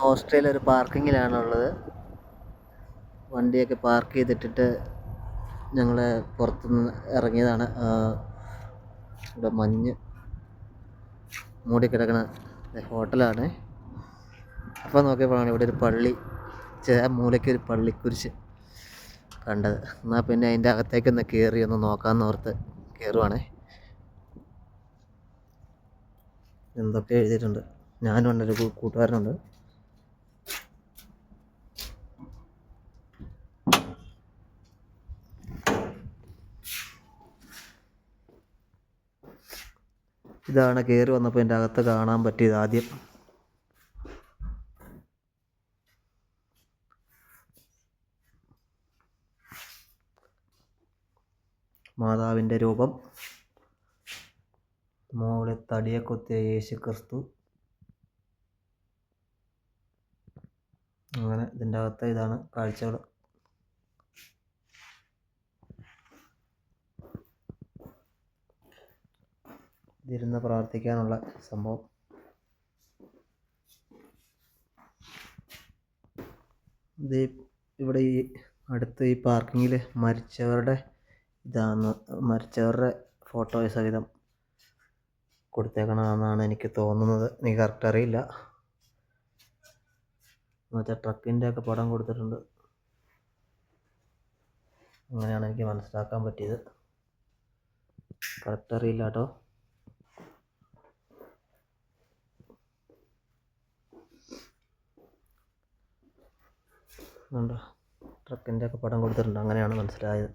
Australia ഒരു പാർക്കിങ്ങിലാണുള്ളത്. വണ്ടിയൊക്കെ park ചെയ്തിട്ടിട്ട് ഞങ്ങൾ പുറത്തുനിന്ന് ഇറങ്ങിയതാണ്. ഇവിടെ മഞ്ഞ് മൂടിക്കിടക്കണ ഹോട്ടലാണ്. അപ്പോൾ നോക്കിയപ്പോഴാണ് ഇവിടെ ഒരു പള്ളി, മൂലയ്ക്ക് ഒരു പള്ളിക്കുരിശ് കണ്ടത്. എന്നാൽ പിന്നെ അതിൻ്റെ അകത്തേക്കൊന്ന് കയറി ഒന്ന് നോക്കാമെന്ന് ഓർത്ത് കയറുവാണേ. എന്തൊക്കെ എഴുതിയിട്ടുണ്ട്. ഞാനും ഉണ്ട്, ഒരു കൂട്ടുകാരനുണ്ട്. ഇതാണ് കയറി വന്നപ്പോൾ എൻ്റെ അകത്ത് കാണാൻ പറ്റിയത്. ആദ്യം മാതാവിൻ്റെ രൂപം, മുകളിൽ തടിയെ കൊത്തിയ യേശു ക്രിസ്തു. അങ്ങനെ ഇതിൻ്റെ അകത്ത് ഇതാണ് കാഴ്ചകൾ. ഇതിരുന്ന് പ്രാർത്ഥിക്കാനുള്ള സംഭവം. ഇത് ഇവിടെ ഈ അടുത്ത് ഈ പാർക്കിങ്ങിൽ മരിച്ചവരുടെ ഫോട്ടോ സഹിതം കൊടുത്തേക്കണമെന്നാണ് എനിക്ക് തോന്നുന്നത്. എനിക്ക് കറക്റ്റ് അറിയില്ല. മറ്റേ ട്രക്കിൻ്റെ ഒക്കെ പടം കൊടുത്തിട്ടുണ്ട്. അങ്ങനെയാണ് എനിക്ക് മനസ്സിലാക്കാൻ പറ്റിയത്. കറക്റ്റ് അറിയില്ല കേട്ടോ. ട്രക്കിൻ്റെ ഒക്കെ പടം കൊടുത്തിട്ടുണ്ട്. അങ്ങനെയാണ് മനസ്സിലായത്.